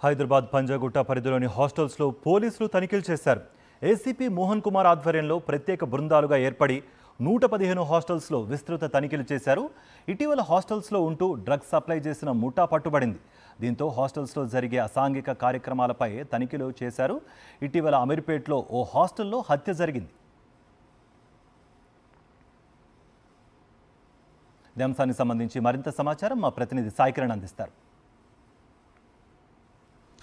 హైదరాబాద్ పంజాగుట్ట పరిధిలోని హాస్టల్స్లో పోలీసులు తనిఖీలు చేశారు. ఏసీపీ మోహన్ కుమార్ ఆధ్వర్యంలో ప్రత్యేక బృందాలుగా ఏర్పడి 115 హాస్టల్స్లో విస్తృత తనిఖీలు చేశారు. ఇటీవల హాస్టల్స్లో ఉంటూ డ్రగ్స్ సప్లై చేసిన ముఠా పట్టుబడింది. దీంతో హాస్టల్స్లో జరిగే అసాంఘిక కార్యక్రమాలపై తనిఖీలు చేశారు. ఇటీవల అమీర్పేట్లో ఓ హాస్టల్లో హత్య జరిగింది. ఈ అంశానికి సంబంధించి మరింత సమాచారం మా ప్రతినిధి సాయికిరణ్ అందిస్తారు.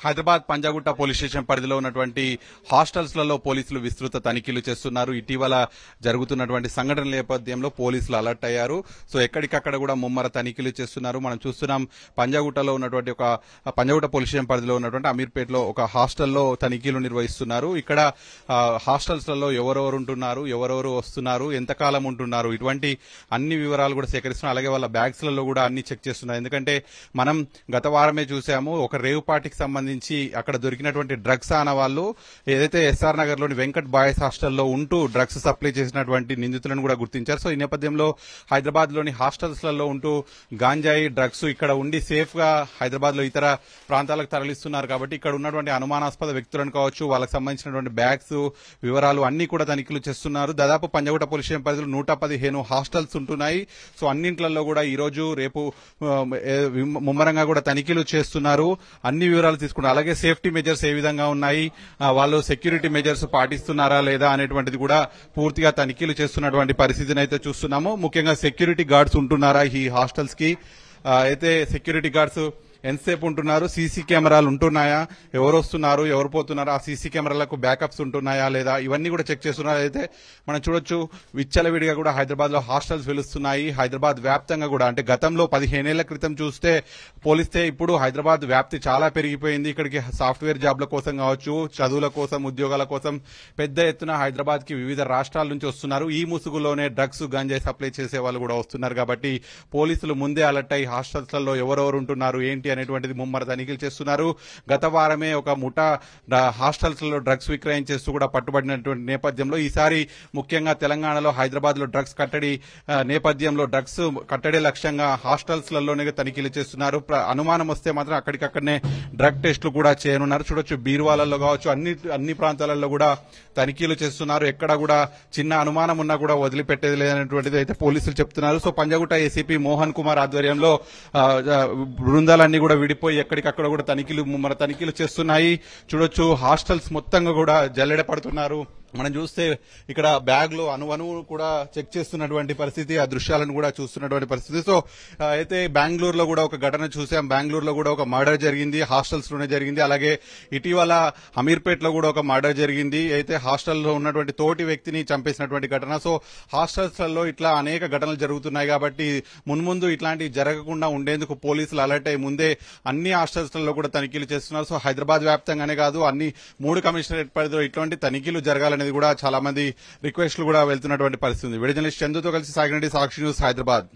హైదరాబాద్ పంజాగుట్ట పోలీస్ స్టేషన్ పరిధిలో ఉన్నటువంటి హాస్టల్స్లలో పోలీసులు విస్తృత తనిఖీలు చేస్తున్నారు. ఇటీవల జరుగుతున్నటువంటి సంఘటన నేపథ్యంలో పోలీసులు అలర్ట్ అయ్యారు. సో ఎక్కడికక్కడ కూడా ముమ్మర తనిఖీలు చేస్తున్నారు. మనం చూస్తున్నాం పంజాగుట్టలో ఉన్నటువంటి పంజాగుట్ట పోలీస్ స్టేషన్ పరిధిలో ఉన్నటువంటి అమీర్పేటలో ఒక హాస్టల్లో తనిఖీలు నిర్వహిస్తున్నారు. ఇక్కడ హాస్టల్స్లలో ఎవరెవరు ఉంటున్నారు, ఎవరెవరు వస్తున్నారు, ఎంతకాలం ఉంటున్నారు, ఇటువంటి అన్ని వివరాలు కూడా సేకరిస్తున్నారు. అలాగే వాళ్ళ బ్యాగ్స్లలో కూడా అన్ని చెక్ చేస్తున్నారు. ఎందుకంటే మనం గత వారమే చూసాము, ఒక రేవ్ పార్టీకి సంబంధించి అక్కడ దొరికినటువంటి డ్రగ్స్ ఆన వాళ్ళు ఏదైతే ఎస్ఆర్ నగర్ లోని వెంకట్ బాయ్స్ హాస్టల్లో ఉంటూ డ్రగ్స్ సప్లై చేసినటువంటి నిందితులను కూడా గుర్తించారు. సో ఈ నేపథ్యంలో హైదరాబాద్ లోని హాస్టల్స్లలో ఉంటూ గాంజాయి డ్రగ్స్ ఇక్కడ ఉండి సేఫ్ గా హైదరాబాద్ లో ఇతర ప్రాంతాలకు తరలిస్తున్నారు. కాబట్టి ఇక్కడ ఉన్నటువంటి అనుమానాస్పద వ్యక్తులను కావచ్చు, వాళ్ళకి సంబంధించినటువంటి బ్యాగ్స్ వివరాలు అన్ని కూడా తనిఖీలు చేస్తున్నారు. దాదాపు పంజాగుట్ట పోలీస్ స్టేషన్ పరిధిలో 115 హాస్టల్స్ ఉంటున్నాయి. సో అన్నింట్లలో కూడా ఈ రోజు రేపు ముమ్మరంగా కూడా తనిఖీలు చేస్తున్నారు. అన్ని వివరాలు తీసుకుంటారు. అలాగే సేఫ్టీ మెజర్స్ ఏ విధంగా ఉన్నాయి, వాళ్ళు సెక్యూరిటీ మెజర్స్ పాటిస్తున్నారా లేదా అనేటువంటిది కూడా పూర్తిగా తనిఖీలు చేస్తున్నటువంటి పరిస్థితిని అయితే చూస్తున్నాము. ముఖ్యంగా సెక్యూరిటీ గార్డ్స్ ఉంటున్నారా ఈ హాస్టల్స్ కి, అయితే సెక్యూరిటీ గార్డ్స్ ఎంతసేపు ఉంటున్నారు, సీసీ కెమెరాలు ఉంటున్నాయా, ఎవరు వస్తున్నారు, ఎవరు పోతున్నారు, ఆ సీసీ కెమెరాలకు బ్యాకప్స్ ఉంటున్నాయా లేదా, ఇవన్నీ కూడా చెక్ చేస్తున్నారు. అయితే మనం చూడొచ్చు విచ్చలవిడిగా కూడా హైదరాబాద్ లో హాస్టల్స్ వెలుస్తున్నాయి. హైదరాబాద్ వ్యాప్తంగా కూడా, అంటే గతంలో 15 ఏళ్ల క్రితం పోలిస్తే ఇప్పుడు హైదరాబాద్ వ్యాప్తి చాలా పెరిగిపోయింది. ఇక్కడికి సాఫ్ట్వేర్ జాబ్ల కోసం కావచ్చు, చదువుల కోసం, ఉద్యోగాల కోసం పెద్ద ఎత్తున హైదరాబాద్ కి వివిధ రాష్ట్రాల నుంచి వస్తున్నారు. ఈ ముసుగులోనే డ్రగ్స్ గంజాయి సప్లై చేసే వాళ్ళు కూడా వస్తున్నారు. కాబట్టి పోలీసులు ముందే అలర్ట్ అయ్యి హాస్టల్స్లలో ఎవరెవరు ఉంటున్నారు ఏంటి అనేటువంటిది ముమ్మర తనిఖీలు చేస్తున్నారు. గత వారమే ఒక ముఠా హాస్టల్స్ లో డ్రగ్స్ విక్రయం చేస్తూ కూడా పట్టుబడినటువంటి నేపథ్యంలో ఈసారి ముఖ్యంగా తెలంగాణలో హైదరాబాద్ లో డ్రగ్స్ కట్టడి నేపథ్యంలో డ్రగ్స్ కట్టడి లక్ష్యంగా హాస్టల్స్ లలోనే తనిఖీలు చేస్తున్నారు. అనుమానం వస్తే మాత్రం అక్కడికక్కడనే డ్రగ్ టెస్టులు కూడా చేయనున్నారు. చూడొచ్చు బీరువాలలో కావచ్చు, అన్ని ప్రాంతాలలో కూడా తనిఖీలు చేస్తున్నారు. ఎక్కడ కూడా చిన్న అనుమానం ఉన్నా కూడా వదిలిపెట్టేది లేదనేటువంటిది అయితే పోలీసులు చెప్తున్నారు. సో పంజాగుట్ట ఏసీపీ మోహన్ కుమార్ ఆధ్వర్యంలో బృందాలన్నీ కూడా విడిపోయి ఎక్కడికక్కడ కూడా తనిఖీలు చేస్తున్నాయి. చూడొచ్చు హాస్టల్స్ మొత్తంగా కూడా జల్లెడ పడుతున్నారు. మనం చూస్తే ఇక్కడ బ్యాగ్ లో అణువు కూడా చెక్ చేస్తున్నటువంటి పరిస్థితి, ఆ దృశ్యాలను కూడా చూస్తున్నటువంటి పరిస్థితి. సో అయితే బెంగళూరులో కూడా ఒక ఘటన చూసాం. బెంగళూరులో కూడా ఒక మర్డర్ జరిగింది, హాస్టల్స్ లోనే జరిగింది. అలాగే ఇటీవల అమీర్పేట్ లో కూడా ఒక మర్డర్ జరిగింది, అయితే హాస్టల్లో ఉన్నటువంటి తోటి వ్యక్తిని చంపేసినటువంటి ఘటన. సో హాస్టల్స్ లలో ఇట్లా అనేక ఘటనలు జరుగుతున్నాయి. కాబట్టి మున్ముందు ఇట్లాంటివి జరగకుండా ఉండేందుకు పోలీసులు అలర్ట్ అయ్యి ముందే అన్ని హాస్టల్స్ లలో కూడా తనిఖీలు చేస్తున్నారు. సో హైదరాబాద్ వ్యాప్తంగానే కాదు, అన్ని 3 కమిషనరేట్ పరిధిలో ఇటువంటి తనిఖీలు జరగాలని అనేది కూడా చాలా మంది రిక్వెస్ట్లు కూడా వెళ్తున్నటువంటి పరిస్థితి ఉంది. వీడియో జర్నలిస్ట్ చందుతో కలిసి సాగిరెడ్డి, సాక్షి న్యూస్, హైదరాబాద్.